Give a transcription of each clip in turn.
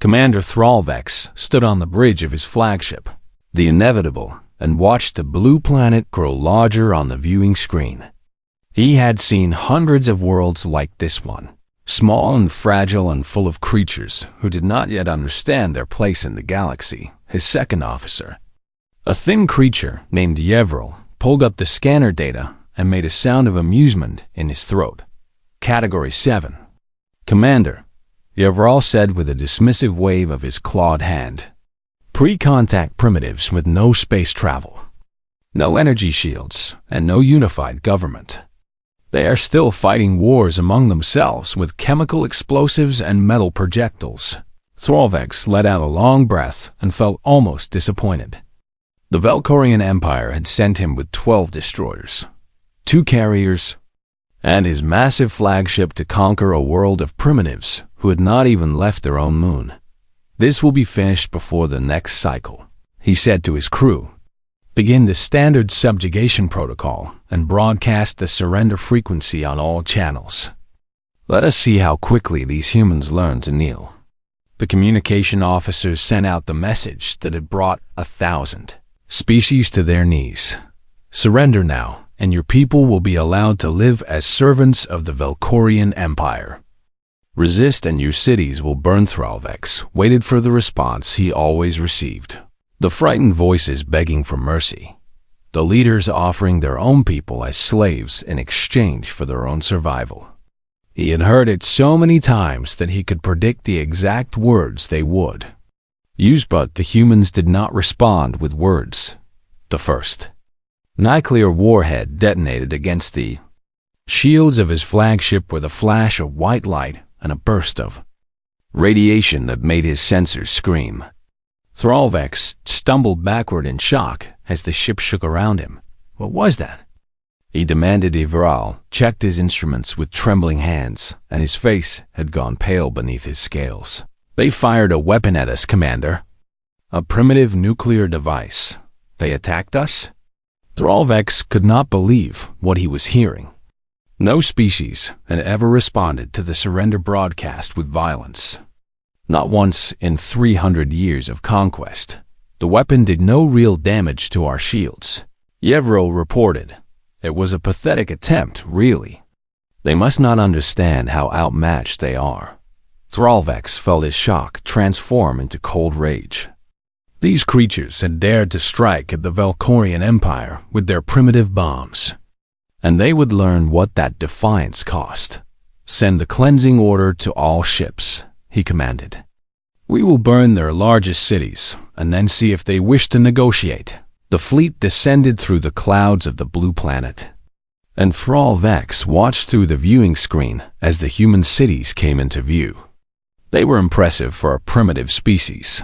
Commander Thrallvex stood on the bridge of his flagship, the Inevitable, and watched the blue planet grow larger on the viewing screen. He had seen hundreds of worlds like this one, small and fragile and full of creatures who did not yet understand their place in the galaxy. His second officer, a thin creature named Yevril, pulled up the scanner data and made a sound of amusement in his throat. Category 7. Commander, Yevril said with a dismissive wave of his clawed hand. Pre-contact primitives with no space travel, no energy shields, and no unified government. They are still fighting wars among themselves with chemical explosives and metal projectiles. Thrallvex let out a long breath and felt almost disappointed. The Velkorian Empire had sent him with 12 destroyers, 2 carriers, and his massive flagship to conquer a world of primitives who had not even left their own moon. This will be finished before the next cycle, he said to his crew. Begin the standard subjugation protocol and broadcast the surrender frequency on all channels. Let us see how quickly these humans learn to kneel. The communication officers sent out the message that had brought 1,000 species to their knees. Surrender now, and your people will be allowed to live as servants of the Velkorian Empire. Resist and your cities will burn. Thrallvex waited for the response he always received. The frightened voices begging for mercy. The leaders offering their own people as slaves in exchange for their own survival. He had heard it so many times that he could predict the exact words they would use, but the humans did not respond with words. The first nuclear warhead detonated against the shields of his flagship with a flash of white light and a burst of radiation that made his sensors scream. Thrallvex stumbled backward in shock as the ship shook around him. What was that? He demanded. Yevril checked his instruments with trembling hands, and his face had gone pale beneath his scales. They fired a weapon at us, Commander. A primitive nuclear device. They attacked us? Thrallvex could not believe what he was hearing. No species had ever responded to the surrender broadcast with violence. Not once in 300 years of conquest. The weapon did no real damage to our shields. Yevril reported. It was a pathetic attempt, really. They must not understand how outmatched they are. Thrallvex felt his shock transform into cold rage. These creatures had dared to strike at the Velkorian Empire with their primitive bombs. And they would learn what that defiance cost. Send the cleansing order to all ships, he commanded. We will burn their largest cities, and then see if they wish to negotiate. The fleet descended through the clouds of the blue planet, and Thrallvex watched through the viewing screen as the human cities came into view. They were impressive for a primitive species,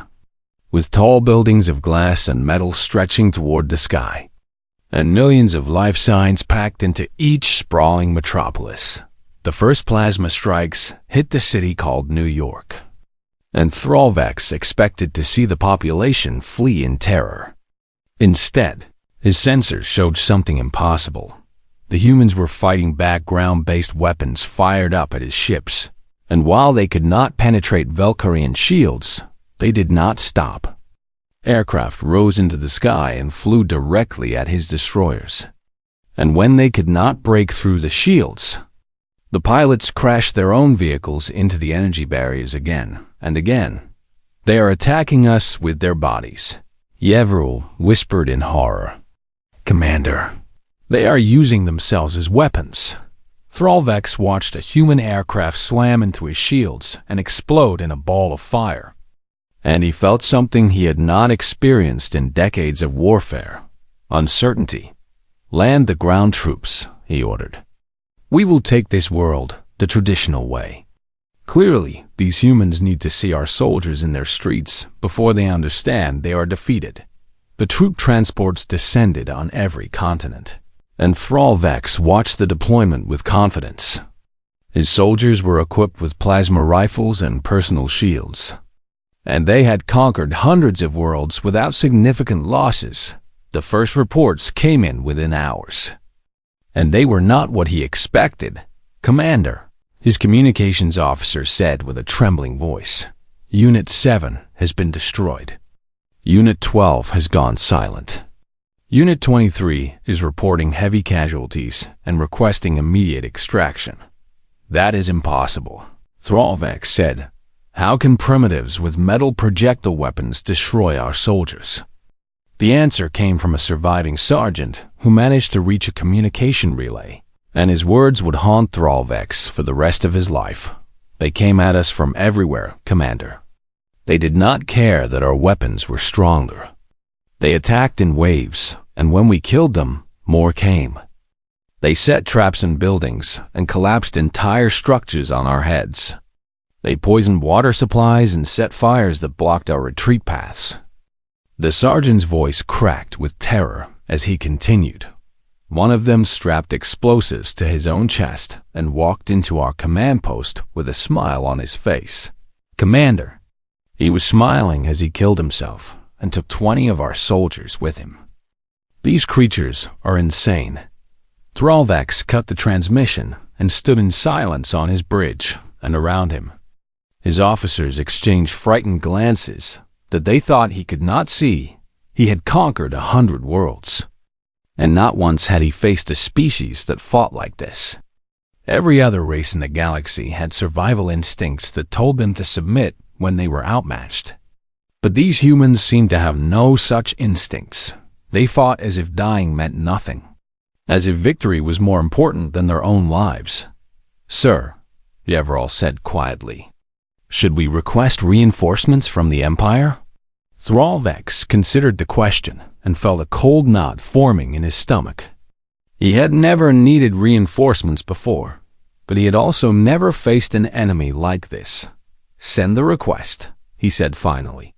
with tall buildings of glass and metal stretching toward the sky, and millions of life signs packed into each sprawling metropolis. The first plasma strikes hit the city called New York, and Thrallvex expected to see the population flee in terror. Instead, his sensors showed something impossible. The humans were fighting back ground-based weapons fired up at his ships, and while they could not penetrate Velkorian shields, they did not stop. Aircraft rose into the sky and flew directly at his destroyers. And when they could not break through the shields, the pilots crashed their own vehicles into the energy barriers again and again. They are attacking us with their bodies, Yevril whispered in horror. Commander, they are using themselves as weapons. Thrallvex watched a human aircraft slam into his shields and explode in a ball of fire. And he felt something he had not experienced in decades of warfare. Uncertainty. Land the ground troops, he ordered. We will take this world the traditional way. Clearly, these humans need to see our soldiers in their streets before they understand they are defeated. The troop transports descended on every continent, and Thrallvex watched the deployment with confidence. His soldiers were equipped with plasma rifles and personal shields, and they had conquered hundreds of worlds without significant losses. The first reports came in within hours. And they were not what he expected. Commander, his communications officer said with a trembling voice, Unit 7 has been destroyed. Unit 12 has gone silent. Unit 23 is reporting heavy casualties and requesting immediate extraction. That is impossible, Thralvek said. How can primitives with metal projectile weapons destroy our soldiers? The answer came from a surviving sergeant who managed to reach a communication relay, and his words would haunt Thralvex for the rest of his life. They came at us from everywhere, Commander. They did not care that our weapons were stronger. They attacked in waves, and when we killed them, more came. They set traps in buildings and collapsed entire structures on our heads. They poisoned water supplies and set fires that blocked our retreat paths. The sergeant's voice cracked with terror as he continued. One of them strapped explosives to his own chest and walked into our command post with a smile on his face. Commander. He was smiling as he killed himself and took 20 of our soldiers with him. These creatures are insane. Thralvax cut the transmission and stood in silence on his bridge and around him. His officers exchanged frightened glances that they thought he could not see. He had conquered 100 worlds, and not once had he faced a species that fought like this. Every other race in the galaxy had survival instincts that told them to submit when they were outmatched. But these humans seemed to have no such instincts. They fought as if dying meant nothing, as if victory was more important than their own lives. Sir, Yevral said quietly, should we request reinforcements from the Empire? Thralvex considered the question and felt a cold knot forming in his stomach. He had never needed reinforcements before, but he had also never faced an enemy like this. Send the request, he said finally,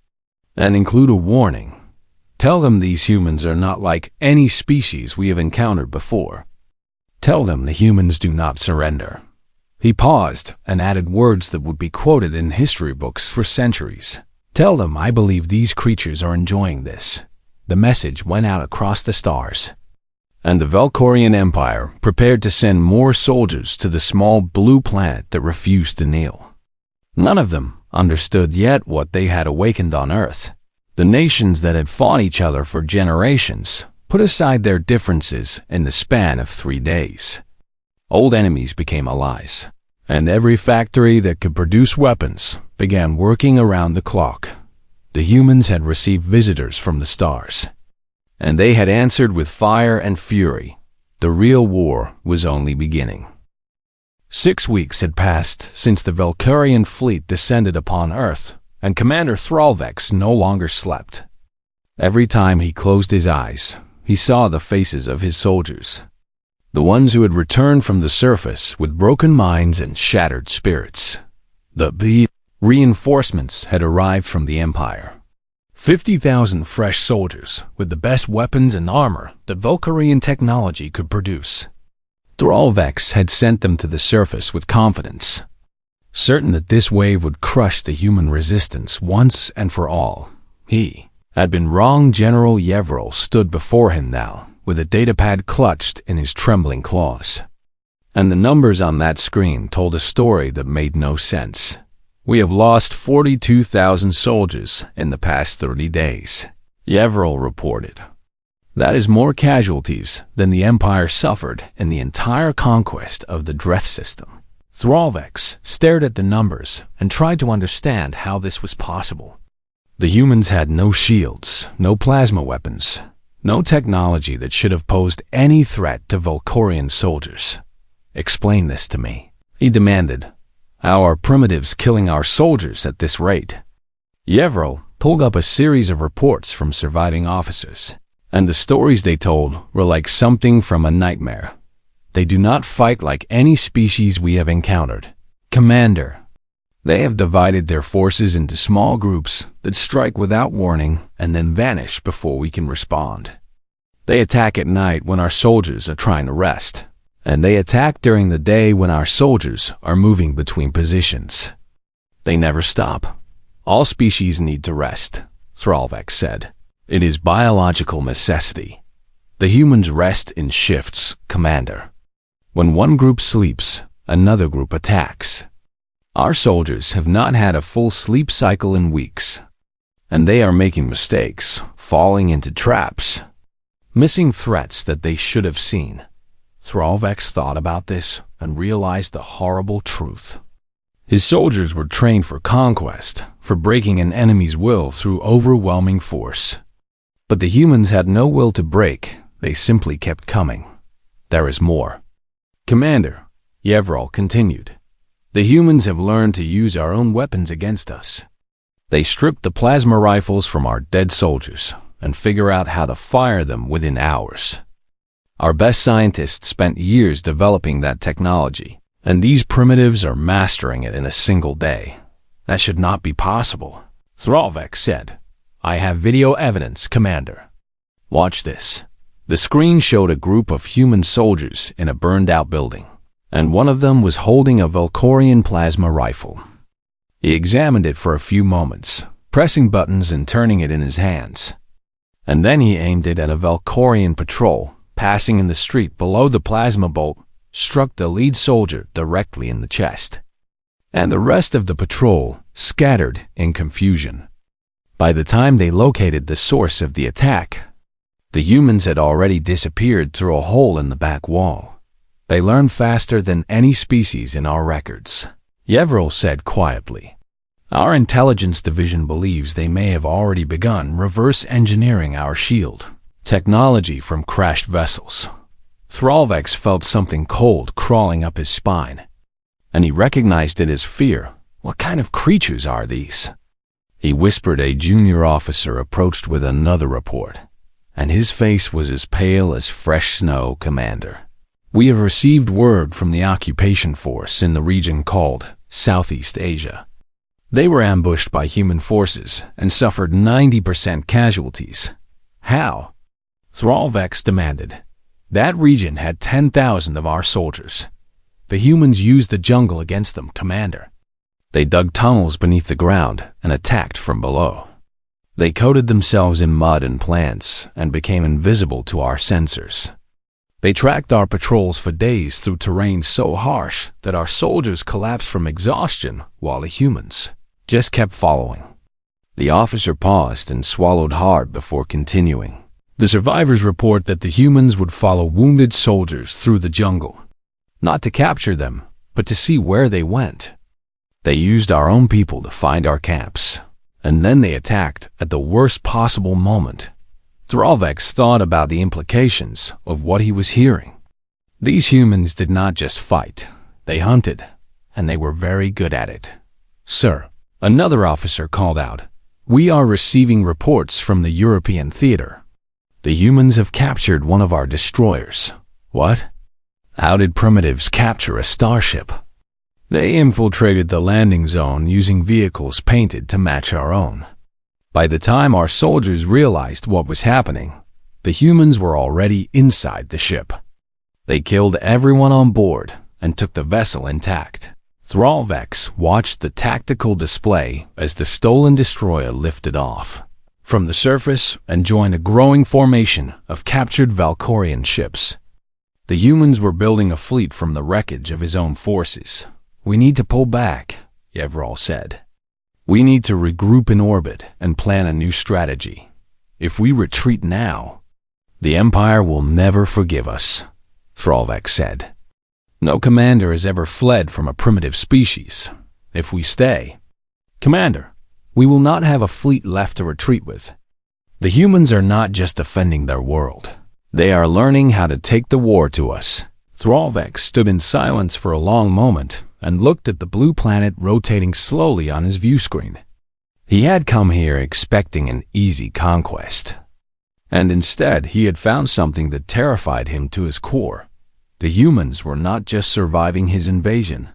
and include a warning. Tell them these humans are not like any species we have encountered before. Tell them the humans do not surrender. He paused and added words that would be quoted in history books for centuries. Tell them I believe these creatures are enjoying this. The message went out across the stars, and the Valkorian Empire prepared to send more soldiers to the small blue planet that refused to kneel. None of them understood yet what they had awakened on Earth. The nations that had fought each other for generations put aside their differences in the span of 3 days. Old enemies became allies, and every factory that could produce weapons began working around the clock. The humans had received visitors from the stars, and they had answered with fire and fury. The real war was only beginning. 6 weeks had passed since the Valkyrian fleet descended upon Earth, and Commander Thralvex no longer slept. Every time he closed his eyes, he saw the faces of his soldiers, the ones who had returned from the surface with broken minds and shattered spirits. The reinforcements had arrived from the Empire. 50,000 fresh soldiers with the best weapons and armor that Valkyrian technology could produce. Thralvex had sent them to the surface with confidence, certain that this wave would crush the human resistance once and for all. He had been wrong. General Yevral stood before him now, with a datapad clutched in his trembling claws. And the numbers on that screen told a story that made no sense. We have lost 42,000 soldiers in the past 30 days, Yevral reported. That is more casualties than the Empire suffered in the entire conquest of the Dreth system. Thralvex stared at the numbers and tried to understand how this was possible. The humans had no shields, no plasma weapons, no technology that should have posed any threat to Valkorian soldiers. Explain this to me, he demanded. How are primitives killing our soldiers at this rate? Yevral pulled up a series of reports from surviving officers, and the stories they told were like something from a nightmare. They do not fight like any species we have encountered, Commander. They have divided their forces into small groups that strike without warning and then vanish before we can respond. They attack at night when our soldiers are trying to rest, and they attack during the day when our soldiers are moving between positions. They never stop. All species need to rest, Thralvex said. It is biological necessity. The humans rest in shifts, Commander. When one group sleeps, another group attacks. Our soldiers have not had a full sleep cycle in weeks, and they are making mistakes, falling into traps, missing threats that they should have seen. Thrallvex thought about this and realized the horrible truth. His soldiers were trained for conquest, for breaking an enemy's will through overwhelming force. But the humans had no will to break, they simply kept coming. There is more. Commander, Yevral continued, the humans have learned to use our own weapons against us. They stripped the plasma rifles from our dead soldiers and figure out how to fire them within hours. Our best scientists spent years developing that technology, and these primitives are mastering it in a single day. That should not be possible. Thrallvex said, I have video evidence, Commander. Watch this. The screen showed a group of human soldiers in a burned-out building, and one of them was holding a Valkorian plasma rifle. He examined it for a few moments, pressing buttons and turning it in his hands. And then he aimed it at a Valkorian patrol, passing in the street below. The plasma bolt struck the lead soldier directly in the chest, and the rest of the patrol scattered in confusion. By the time they located the source of the attack, the humans had already disappeared through a hole in the back wall. They learned faster than any species in our records. Yevral said quietly, our intelligence division believes they may have already begun reverse engineering our shield technology from crashed vessels. Thrallvex felt something cold crawling up his spine, and he recognized it as fear. What kind of creatures are these? He whispered. A junior officer approached with another report, and his face was as pale as fresh snow. Commander, we have received word from the occupation force in the region called Southeast Asia. They were ambushed by human forces and suffered 90% casualties. How? Thrallvex demanded. That region had 10,000 of our soldiers. The humans used the jungle against them, Commander. They dug tunnels beneath the ground and attacked from below. They coated themselves in mud and plants and became invisible to our sensors. They tracked our patrols for days through terrain so harsh that our soldiers collapsed from exhaustion while the humans just kept following. The officer paused and swallowed hard before continuing. The survivors report that the humans would follow wounded soldiers through the jungle, not to capture them, but to see where they went. They used our own people to find our camps, and then they attacked at the worst possible moment. Thrallvex thought about the implications of what he was hearing. These humans did not just fight, they hunted, and they were very good at it. Sir, another officer called out, we are receiving reports from the European theater. The humans have captured one of our destroyers. What? How did primitives capture a starship? They infiltrated the landing zone using vehicles painted to match our own. By the time our soldiers realized what was happening, the humans were already inside the ship. They killed everyone on board and took the vessel intact. Thrallvex watched the tactical display as the stolen destroyer lifted off from the surface and joined a growing formation of captured Valkorian ships. The humans were building a fleet from the wreckage of his own forces. We need to pull back, Yevral said. We need to regroup in orbit and plan a new strategy. If we retreat now, the Empire will never forgive us, Thrallvex said. No commander has ever fled from a primitive species. If we stay, Commander, we will not have a fleet left to retreat with. The humans are not just defending their world. They are learning how to take the war to us. Thrallvex stood in silence for a long moment and looked at the blue planet rotating slowly on his view screen. He had come here expecting an easy conquest, and instead he had found something that terrified him to his core. The humans were not just surviving his invasion,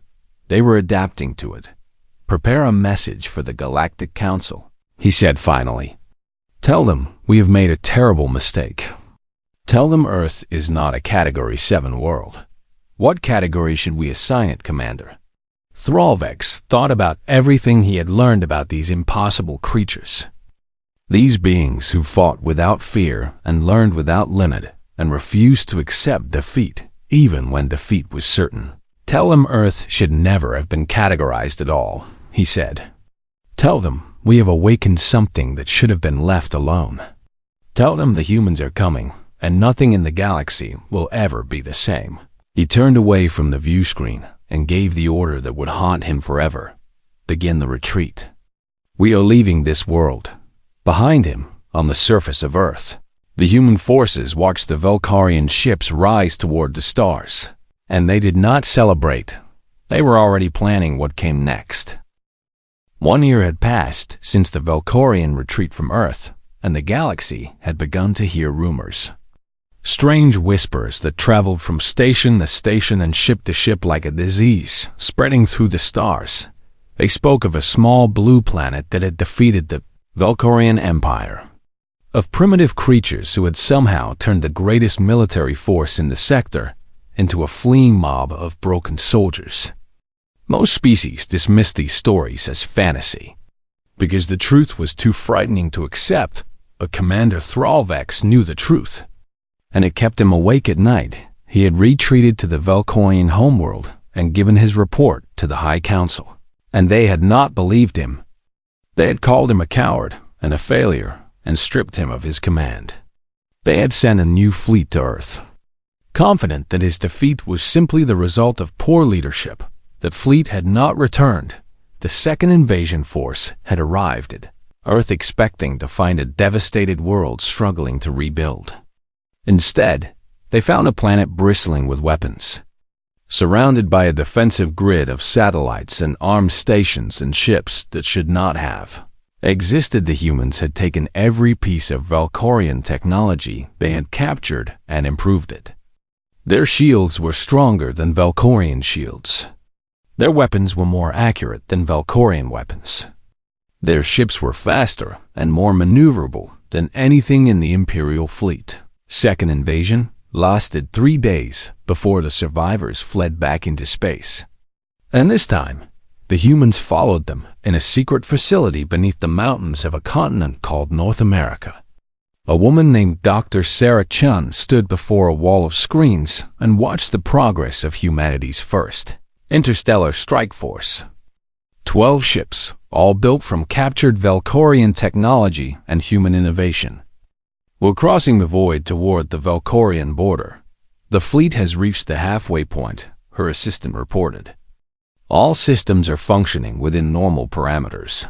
they were adapting to it. Prepare a message for the Galactic Council, he said finally. Tell them we have made a terrible mistake. Tell them Earth is not a Category 7 world. What category should we assign it, Commander? Thrallvex thought about everything he had learned about these impossible creatures. These beings who fought without fear and learned without limit and refused to accept defeat, even when defeat was certain. "Tell them Earth should never have been categorized at all," he said. "Tell them we have awakened something that should have been left alone. Tell them the humans are coming, and nothing in the galaxy will ever be the same." He turned away from the view screen and gave the order that would haunt him forever: begin the retreat. "We are leaving this world." Behind him, on the surface of Earth, the human forces watched the Valkyrian ships rise toward the stars. And they did not celebrate. They were already planning what came next. 1 year had passed since the Valkyrian retreat from Earth, and the galaxy had begun to hear rumors. Strange whispers that traveled from station to station and ship to ship like a disease, spreading through the stars. They spoke of a small blue planet that had defeated the Valkyrian Empire, of primitive creatures who had somehow turned the greatest military force in the sector into a fleeing mob of broken soldiers. Most species dismissed these stories as fantasy, because the truth was too frightening to accept, but Commander Thrallvex knew the truth, and it kept him awake at night. He had retreated to the Valkyrian homeworld and given his report to the High Council, and they had not believed him. They had called him a coward and a failure and stripped him of his command. They had sent a new fleet to Earth. Confident that his defeat was simply the result of poor leadership, the fleet had not returned. The second invasion force had arrived at Earth expecting to find a devastated world struggling to rebuild. Instead, they found a planet bristling with weapons. Surrounded by a defensive grid of satellites and armed stations and ships that should not have existed, the humans had taken every piece of Valkyrian technology they had captured and improved it. Their shields were stronger than Valkyrian shields. Their weapons were more accurate than Valkyrian weapons. Their ships were faster and more maneuverable than anything in the Imperial fleet. Second invasion lasted 3 days before the survivors fled back into space. And this time, the humans followed them in a secret facility beneath the mountains of a continent called North America. A woman named Dr. Sarah Chun stood before a wall of screens and watched the progress of humanity's first interstellar strike force. 12 ships, all built from captured Valkyrian technology and human innovation, were crossing the void toward the Valkyrian border. "The fleet has reached the halfway point," her assistant reported. "All systems are functioning within normal parameters.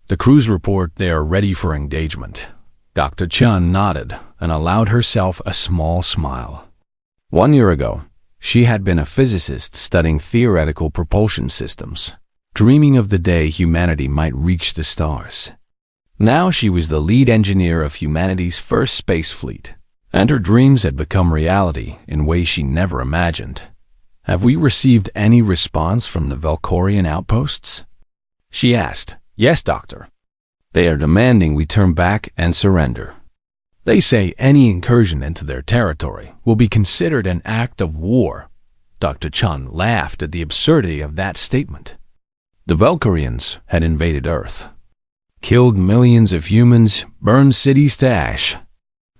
The crews report they are ready for engagement." Dr. Chun nodded and allowed herself a small smile. 1 year ago, she had been a physicist studying theoretical propulsion systems, dreaming of the day humanity might reach the stars. Now she was the lead engineer of humanity's first space fleet, and her dreams had become reality in ways she never imagined. "Have we received any response from the Valkyrian outposts?" she asked. "Yes, Doctor. They are demanding we turn back and surrender. They say any incursion into their territory will be considered an act of war." Dr. Chun laughed at the absurdity of that statement. The Valkyrians had invaded Earth, killed millions of humans, burned cities to ash,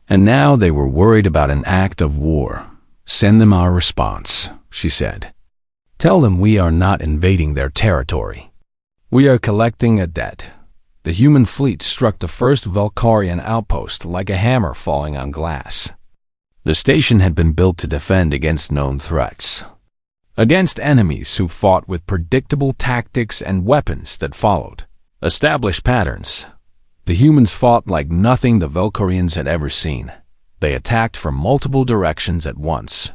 and now they were worried about an act of war. "Send them our response," she said. "Tell them we are not invading their territory. We are collecting a debt." The human fleet struck the first Valkyrian outpost like a hammer falling on glass. The station had been built to defend against known threats, against enemies who fought with predictable tactics and weapons that followed established patterns. The humans fought like nothing the Valkyrians had ever seen. They attacked from multiple directions at once,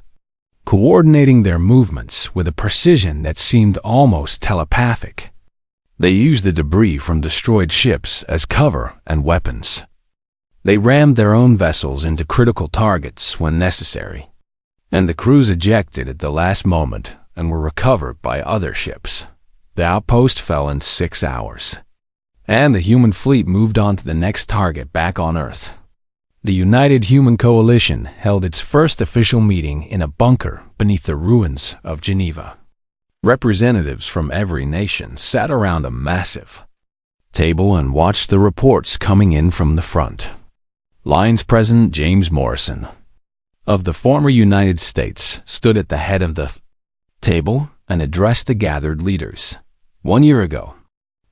coordinating their movements with a precision that seemed almost telepathic. They used the debris from destroyed ships as cover and weapons. They rammed their own vessels into critical targets when necessary, and the crews ejected at the last moment and were recovered by other ships. The outpost fell in 6 hours, and the human fleet moved on to the next target back on Earth. The United Human Coalition held its first official meeting in a bunker beneath the ruins of Geneva. Representatives from every nation sat around a massive table and watched the reports coming in from the front. Lines President James Morrison of the former United States stood at the head of the table and addressed the gathered leaders. 1 year ago,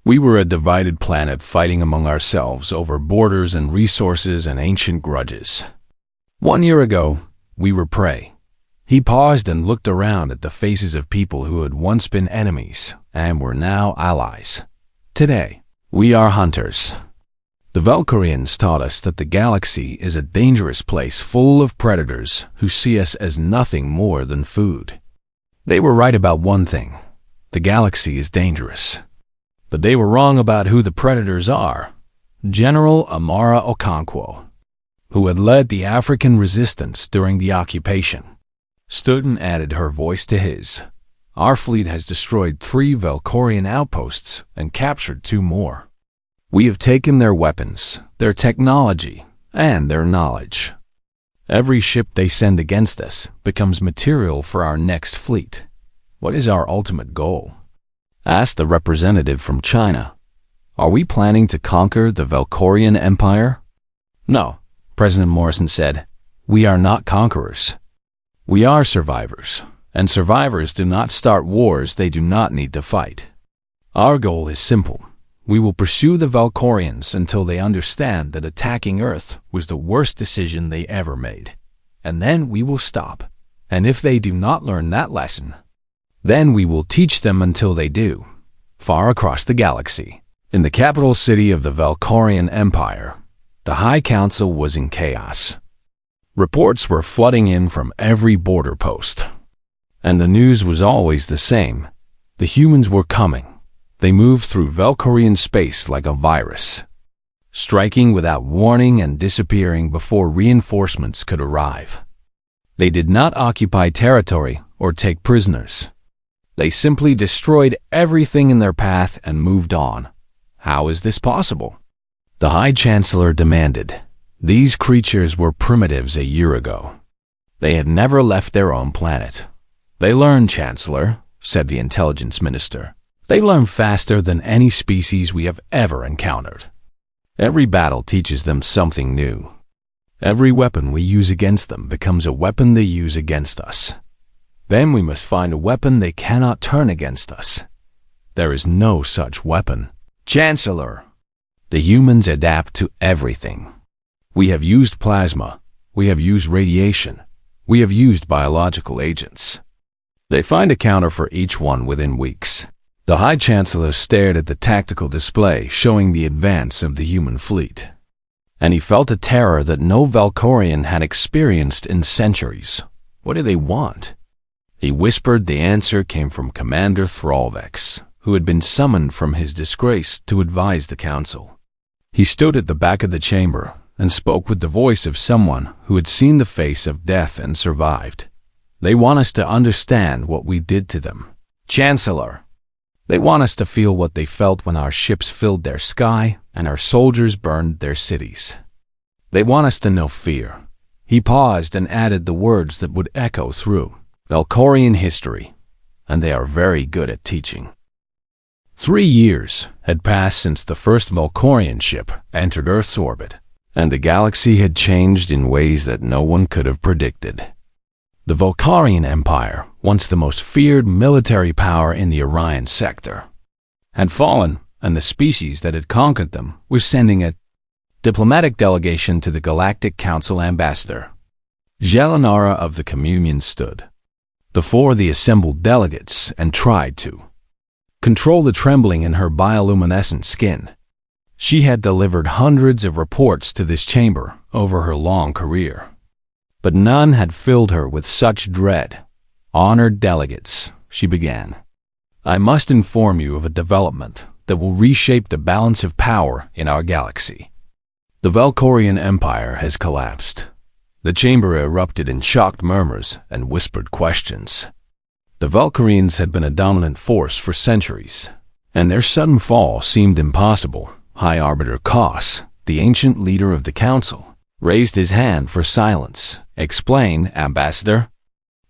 we were a divided planet fighting among ourselves over borders and resources and ancient grudges. 1 year ago, we were prey. He paused and looked around at the faces of people who had once been enemies and were now allies. Today, we are hunters. The Valkyrians taught us that the galaxy is a dangerous place full of predators who see us as nothing more than food. They were right about one thing: the galaxy is dangerous. But they were wrong about who the predators are. General Amara Okonkwo, who had led the African resistance during the occupation, stood and added her voice to his. Our fleet has destroyed 3 Valkyrian outposts and captured 2 more. We have taken their weapons, their technology, and their knowledge. Every ship they send against us becomes material for our next fleet. What is our ultimate goal? Asked the representative from China. Are we planning to conquer the Valkyrian Empire? No, President Morrison said. We are not conquerors. We are survivors, and survivors do not start wars they do not need to fight. Our goal is simple. We will pursue the Valkyrians until they understand that attacking Earth was the worst decision they ever made. And then we will stop. And if they do not learn that lesson, then we will teach them until they do. Far across the galaxy, in the capital city of the Valkyrian Empire, the High Council was in chaos. Reports were flooding in from every border post. And the news was always the same. The humans were coming. They moved through Valkyrian space like a virus, striking without warning and disappearing before reinforcements could arrive. They did not occupy territory or take prisoners. They simply destroyed everything in their path and moved on. How is this possible? The High Chancellor demanded. These creatures were primitives a year ago. They had never left their own planet. They learn, Chancellor, said the Intelligence Minister. They learn faster than any species we have ever encountered. Every battle teaches them something new. Every weapon we use against them becomes a weapon they use against us. Then we must find a weapon they cannot turn against us. There is no such weapon. Chancellor, the humans adapt to everything. We have used plasma. We have used radiation. We have used biological agents. They find a counter for each one within weeks. The High Chancellor stared at the tactical display showing the advance of the human fleet, and he felt a terror that no Valkyrian had experienced in centuries. What do they want? He whispered the answer came from Commander Thralvex, who had been summoned from his disgrace to advise the council. He stood at the back of the chamber and spoke with the voice of someone who had seen the face of death and survived. They want us to understand what we did to them. Chancellor, they want us to feel what they felt when our ships filled their sky and our soldiers burned their cities. They want us to know fear. He paused and added the words that would echo through Valkyrian history, and they are very good at teaching. 3 years had passed since the first Valkyrian ship entered Earth's orbit, and the galaxy had changed in ways that no one could have predicted. The Valkyrian Empire, once the most feared military power in the Orion sector, had fallen, and the species that had conquered them was sending a diplomatic delegation to the Galactic Council ambassador. Jelanara of the Communion stood before the assembled delegates and tried to control the trembling in her bioluminescent skin. She had delivered hundreds of reports to this chamber over her long career, but none had filled her with such dread. Honored delegates, she began, I must inform you of a development that will reshape the balance of power in our galaxy. The Valkyrian Empire has collapsed. The chamber erupted in shocked murmurs and whispered questions. The Valkyrians had been a dominant force for centuries, and their sudden fall seemed impossible. High Arbiter Kos, the ancient leader of the council, raised his hand for silence. Explain, Ambassador.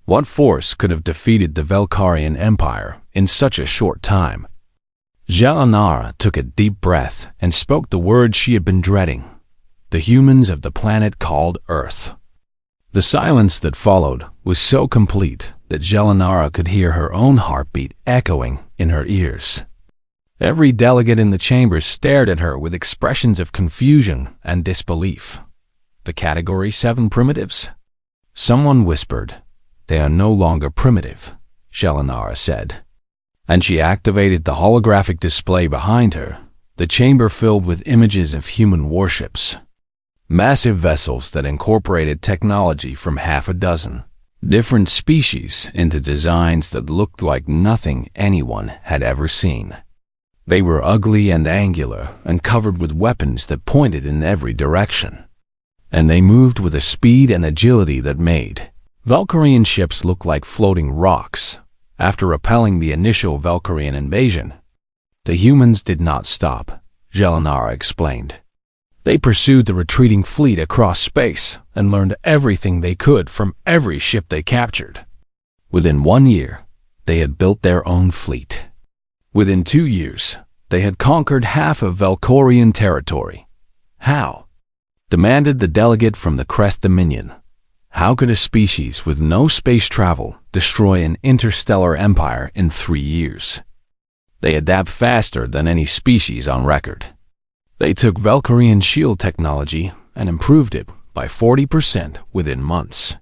What force could have defeated the Valkyrian Empire in such a short time? Jelanara took a deep breath and spoke the words she had been dreading. The humans of the planet called Earth. The silence that followed was so complete that Jelinara could hear her own heartbeat echoing in her ears. Every delegate in the chamber stared at her with expressions of confusion and disbelief. The Category 7 primitives? Someone whispered, "They are no longer primitive," Jelinara said. And she activated the holographic display behind her, the chamber filled with images of human warships. Massive vessels that incorporated technology from half a dozen different species into designs that looked like nothing anyone had ever seen. They were ugly and angular and covered with weapons that pointed in every direction. And they moved with a speed and agility that made Valkyrian ships look like floating rocks. After repelling the initial Valkyrian invasion, the humans did not stop, Jelinara explained. They pursued the retreating fleet across space and learned everything they could from every ship they captured. Within 1 year, they had built their own fleet. Within 2 years, they had conquered half of Valkyrian territory. How? Demanded the delegate from the Crest Dominion. How could a species with no space travel destroy an interstellar empire in 3 years? They adapt faster than any species on record. They took Valkyrian shield technology and improved it by 40% within months.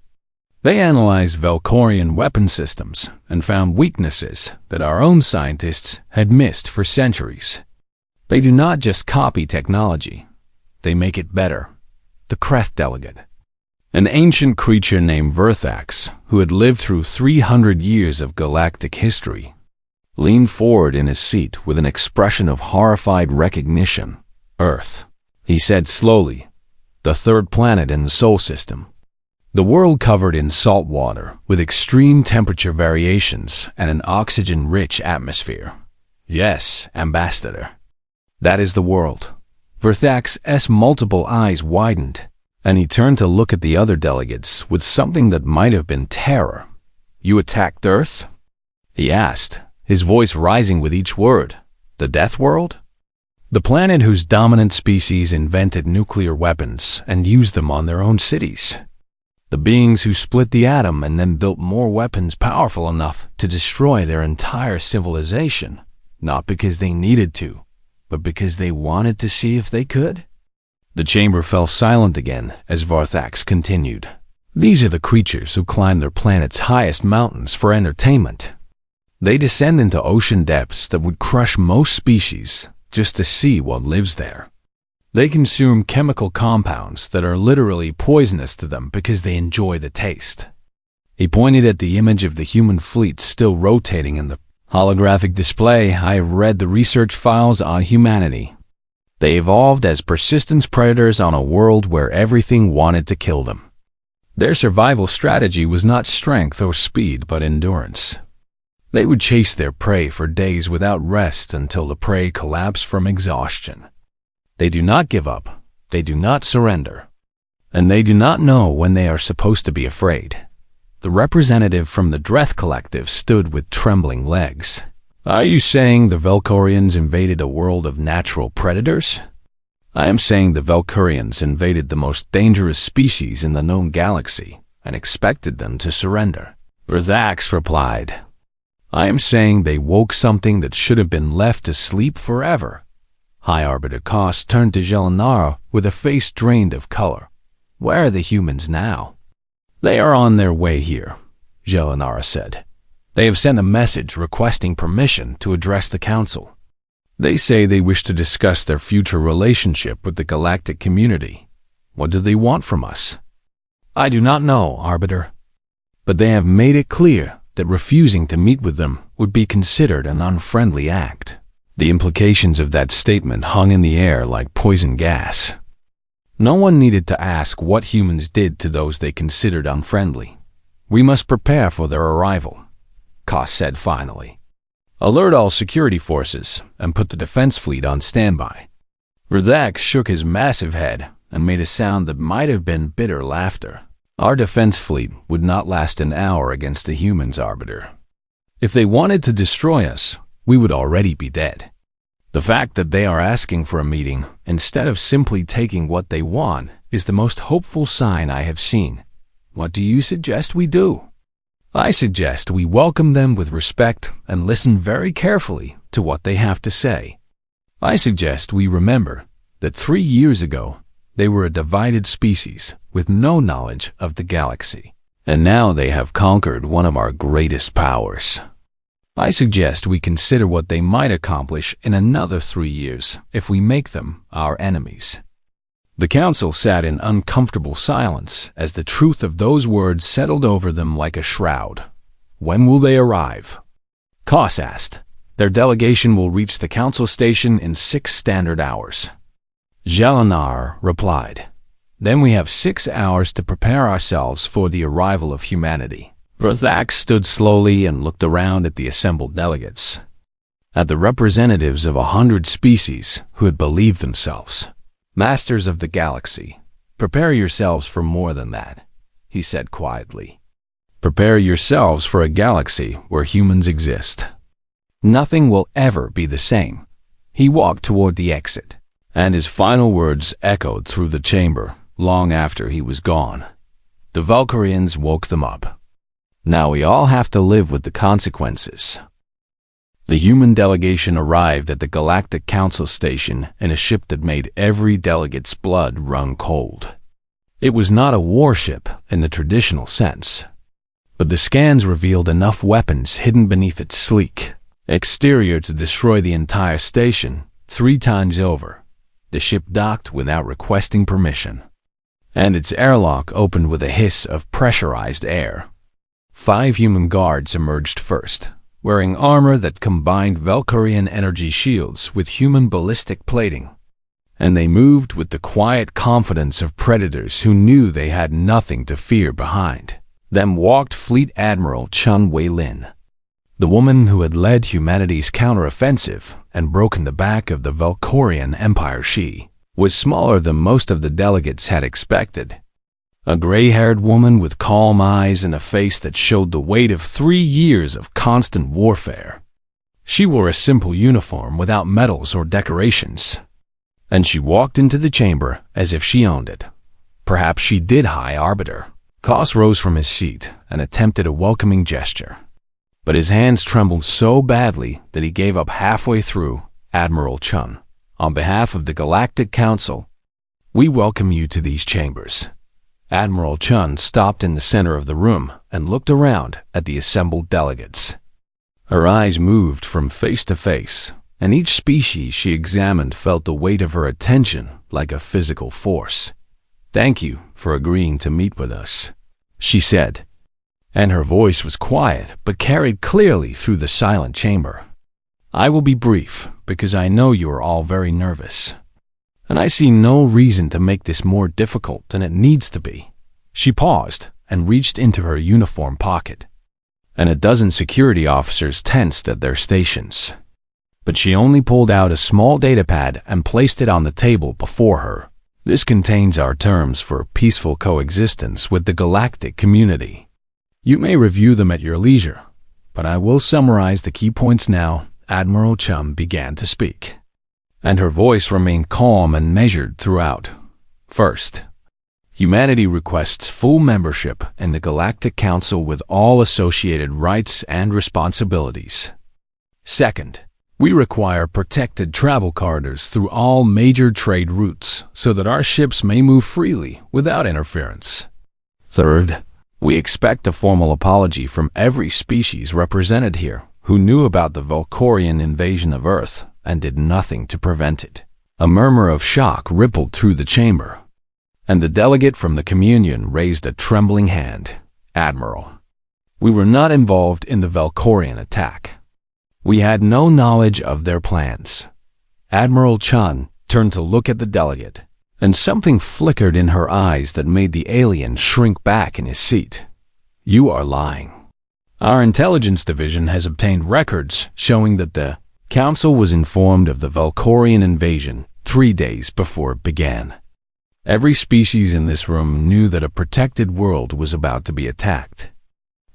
They analyzed Valkyrian weapon systems and found weaknesses that our own scientists had missed for centuries. They do not just copy technology, they make it better. The Creth delegate, an ancient creature named Verthax, who had lived through 300 years of galactic history, leaned forward in his seat with an expression of horrified recognition. Earth, he said slowly, the third planet in the Sol system. The world covered in salt water with extreme temperature variations and an oxygen-rich atmosphere. Yes, Ambassador. That is the world. Verthax's multiple eyes widened, and he turned to look at the other delegates with something that might have been terror. "You attacked Earth?" he asked, his voice rising with each word. "The Death World?" The planet whose dominant species invented nuclear weapons and used them on their own cities. The beings who split the atom and then built more weapons powerful enough to destroy their entire civilization, not because they needed to, but because they wanted to see if they could? The chamber fell silent again as Verthax continued. These are the creatures who climb their planet's highest mountains for entertainment. They descend into ocean depths that would crush most species just to see what lives there. They consume chemical compounds that are literally poisonous to them because they enjoy the taste. He pointed at the image of the human fleet still rotating in the holographic display. "I have read the research files on humanity. They evolved as persistence predators on a world where everything wanted to kill them. Their survival strategy was not strength or speed, but endurance. They would chase their prey for days without rest until the prey collapsed from exhaustion. They do not give up, they do not surrender, and they do not know when they are supposed to be afraid." The representative from the Dreth Collective stood with trembling legs. "Are you saying the Valkyrians invaded a world of natural predators?" "I am saying the Valkyrians invaded the most dangerous species in the known galaxy and expected them to surrender," Verthax replied. "I am saying they woke something that should have been left to sleep forever." High Arbiter Koss turned to Jelinara with a face drained of color. "Where are the humans now?" "They are on their way here," Jelinara said. "They have sent a message requesting permission to address the Council. They say they wish to discuss their future relationship with the galactic community. What do they want from us?" "I do not know, Arbiter. But they have made it clear that refusing to meet with them would be considered an unfriendly act." The implications of that statement hung in the air like poison gas. No one needed to ask what humans did to those they considered unfriendly. "We must prepare for their arrival," Koss said finally. "Alert all security forces and put the defense fleet on standby." Verthax shook his massive head and made a sound that might have been bitter laughter. "Our defense fleet would not last an hour against the humans, Arbiter. If they wanted to destroy us, we would already be dead. The fact that they are asking for a meeting instead of simply taking what they want is the most hopeful sign I have seen. What do you suggest we do?" I suggest we welcome them with respect and listen very carefully to what they have to say. I suggest we remember that 3 years ago, they were a divided species with no knowledge of the galaxy, and now they have conquered one of our greatest powers. I suggest we consider what they might accomplish in another 3 years if we make them our enemies. The council sat in uncomfortable silence as the truth of those words settled over them like a shroud. When will they arrive? Koss asked. Their delegation will reach the council station in 6 standard hours. Jelenar replied. Then we have 6 hours to prepare ourselves for the arrival of humanity. Verthax stood slowly and looked around at the assembled delegates, at the representatives of 100 species who had believed themselves masters of the galaxy. Prepare yourselves for more than that, he said quietly. Prepare yourselves for a galaxy where humans exist. Nothing will ever be the same. He walked toward the exit, and his final words echoed through the chamber long after he was gone. The Valkyrians woke them up. Now we all have to live with the consequences. The human delegation arrived at the Galactic Council Station in a ship that made every delegate's blood run cold. It was not a warship in the traditional sense, but the scans revealed enough weapons hidden beneath its sleek exterior to destroy the entire station 3 times over. The ship docked without requesting permission, and its airlock opened with a hiss of pressurized air. 5 human guards emerged first, wearing armor that combined Valkyrian energy shields with human ballistic plating, and they moved with the quiet confidence of predators who knew they had nothing to fear behind them. Walked Fleet Admiral Chun Wei-Lin, the woman who had led humanity's counteroffensive and broken the back of the Valkyrian Empire. She was smaller than most of the delegates had expected. A gray-haired woman with calm eyes and a face that showed the weight of 3 years of constant warfare. She wore a simple uniform without medals or decorations, and she walked into the chamber as if she owned it. Perhaps she did, High Arbiter. Koss rose from his seat and attempted a welcoming gesture, but his hands trembled so badly that he gave up halfway through. Admiral Chun, on behalf of the Galactic Council, we welcome you to these chambers. Admiral Chun stopped in the center of the room and looked around at the assembled delegates. Her eyes moved from face to face, and each species she examined felt the weight of her attention like a physical force. Thank you for agreeing to meet with us, she said, and her voice was quiet but carried clearly through the silent chamber. I will be brief because I know you are all very nervous, and I see no reason to make this more difficult than it needs to be. She paused and reached into her uniform pocket, and a dozen security officers tensed at their stations. But she only pulled out a small datapad and placed it on the table before her. This contains our terms for peaceful coexistence with the galactic community. You may review them at your leisure, but I will summarize the key points now. Admiral Chun began to speak, and her voice remained calm and measured throughout. First, humanity requests full membership in the Galactic Council with all associated rights and responsibilities. Second, we require protected travel corridors through all major trade routes so that our ships may move freely without interference. Third, we expect a formal apology from every species represented here who knew about the Valkyrian invasion of Earth and did nothing to prevent it. A murmur of shock rippled through the chamber, and the delegate from the Communion raised a trembling hand. Admiral, we were not involved in the Valkyrian attack. We had no knowledge of their plans. Admiral Chun turned to look at the delegate, and something flickered in her eyes that made the alien shrink back in his seat. You are lying. Our intelligence division has obtained records showing that the Council was informed of the Valkyrian invasion 3 days before it began. Every species in this room knew that a protected world was about to be attacked,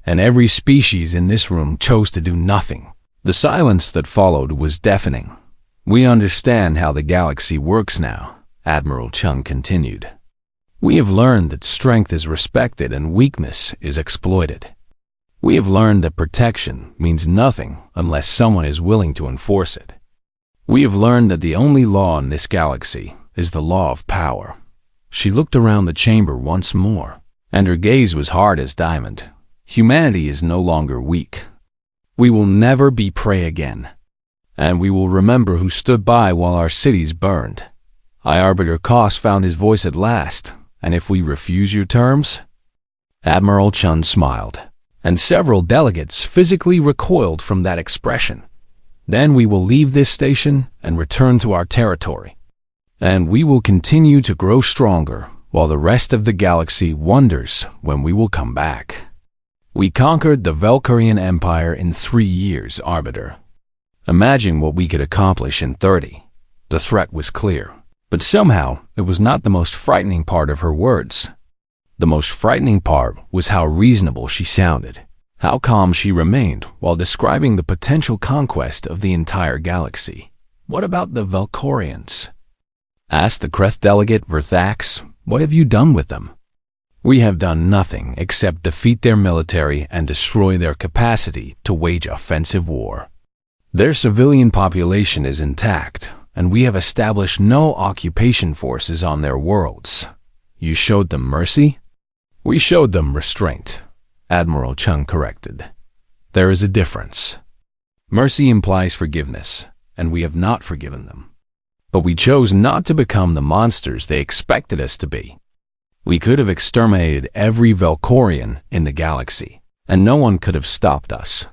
and every species in this room chose to do nothing. The silence that followed was deafening. We understand how the galaxy works now, Admiral Chun continued. We have learned that strength is respected and weakness is exploited. We have learned that protection means nothing unless someone is willing to enforce it. We have learned that the only law in this galaxy is the law of power. She looked around the chamber once more, and her gaze was hard as diamond. Humanity is no longer weak. We will never be prey again, and we will remember who stood by while our cities burned. Arbiter Koss found his voice at last. And if we refuse your terms? Admiral Chun smiled, and several delegates physically recoiled from that expression. Then we will leave this station and return to our territory. And we will continue to grow stronger while the rest of the galaxy wonders when we will come back. We conquered the Valkyrian Empire in 3 years, Arbiter. Imagine what we could accomplish in 30. The threat was clear. But somehow, it was not the most frightening part of her words. The most frightening part was how reasonable she sounded, how calm she remained while describing the potential conquest of the entire galaxy. What about the Valkyrians? Asked the Kreth delegate Verthax, what have you done with them? We have done nothing except defeat their military and destroy their capacity to wage offensive war. Their civilian population is intact, and we have established no occupation forces on their worlds. You showed them mercy? We showed them restraint, Admiral Chun corrected. There is a difference. Mercy implies forgiveness, and we have not forgiven them. But we chose not to become the monsters they expected us to be. We could have exterminated every Valkyrian in the galaxy, and no one could have stopped us.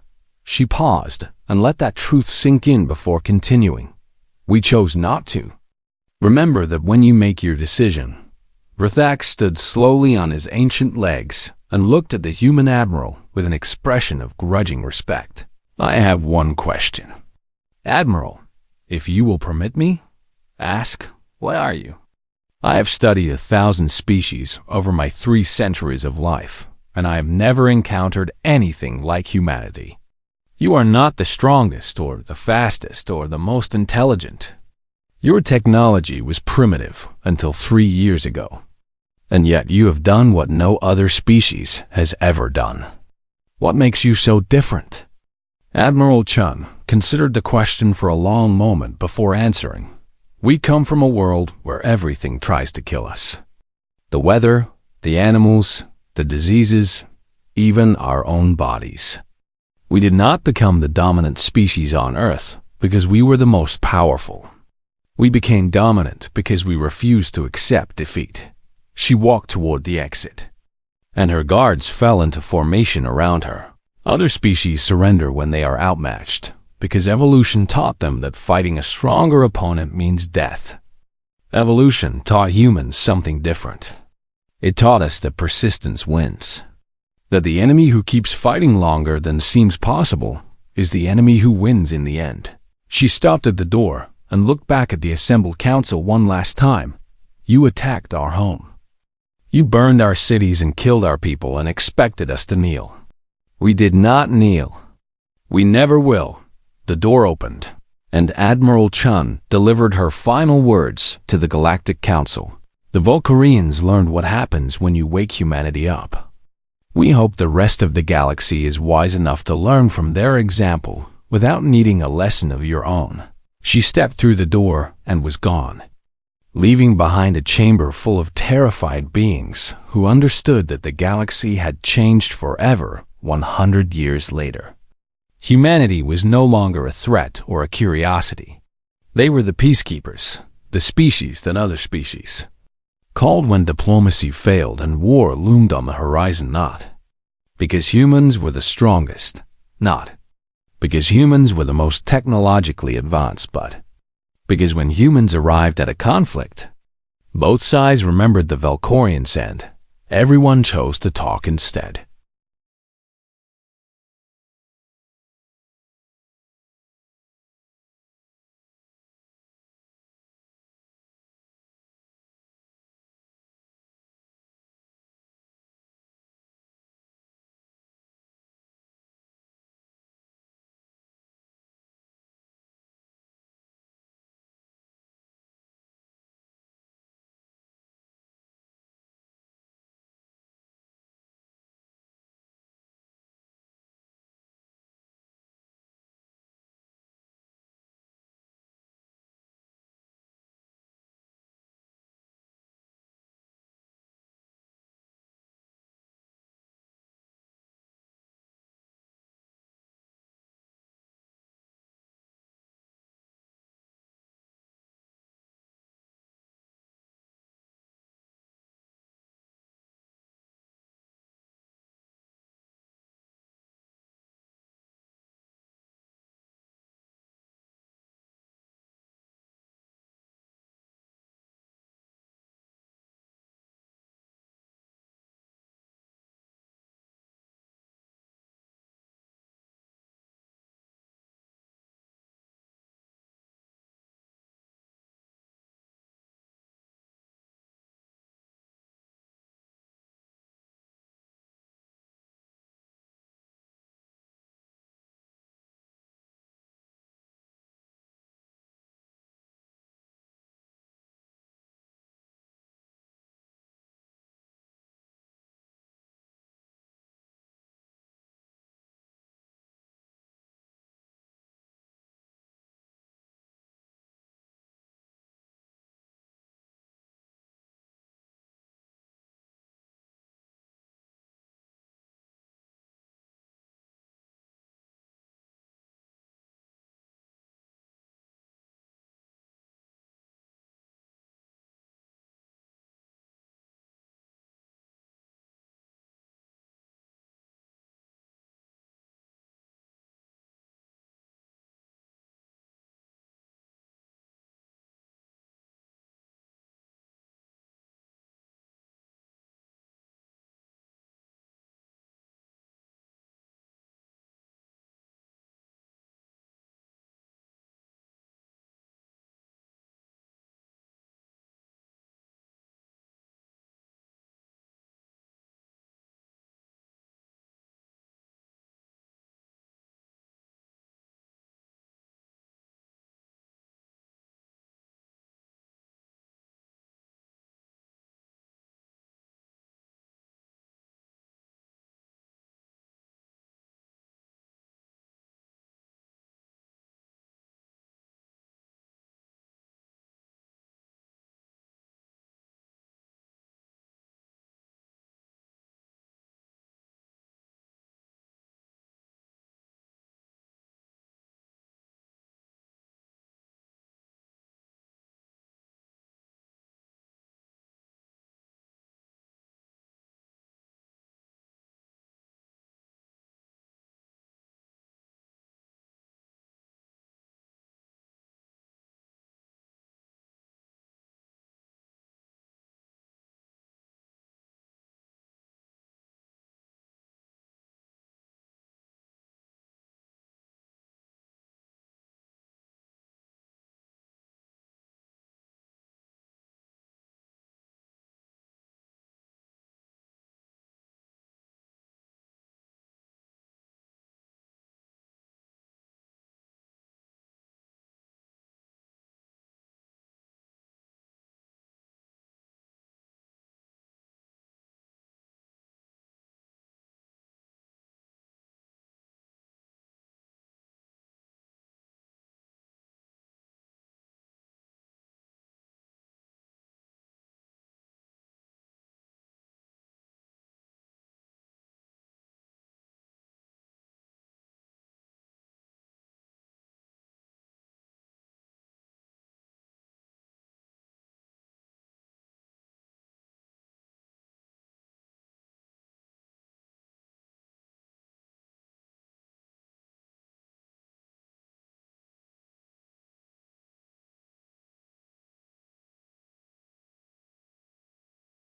She paused and let that truth sink in before continuing. We chose not to. Remember that when you make your decision. Verthax stood slowly on his ancient legs and looked at the human admiral with an expression of grudging respect. I have one question. Admiral, if you will permit me, ask, what are you? I have studied 1,000 species over my 3 centuries of life, and I have never encountered anything like humanity. You are not the strongest or the fastest or the most intelligent. Your technology was primitive until 3 years ago, and yet you have done what no other species has ever done. What makes you so different? Admiral Chun considered the question for a long moment before answering. We come from a world where everything tries to kill us. The weather, the animals, the diseases, even our own bodies. We did not become the dominant species on Earth because we were the most powerful. We became dominant because we refused to accept defeat. She walked toward the exit, and her guards fell into formation around her. Other species surrender when they are outmatched because evolution taught them that fighting a stronger opponent means death. Evolution taught humans something different. It taught us that persistence wins. That the enemy who keeps fighting longer than seems possible is the enemy who wins in the end. She stopped at the door and looked back at the assembled council one last time. You attacked our home. You burned our cities and killed our people and expected us to kneel. We did not kneel. We never will. The door opened, and Admiral Chun delivered her final words to the Galactic Council. The Valkyrians learned what happens when you wake humanity up. We hope the rest of the galaxy is wise enough to learn from their example without needing a lesson of your own. She stepped through the door and was gone, leaving behind a chamber full of terrified beings who understood that the galaxy had changed forever 100 years later. Humanity was no longer a threat or a curiosity. They were the peacekeepers, the species that other species called when diplomacy failed and war loomed on the horizon, not because humans were the strongest, not because humans were the most technologically advanced, but because when humans arrived at a conflict, both sides remembered the Valkyrians and everyone chose to talk instead.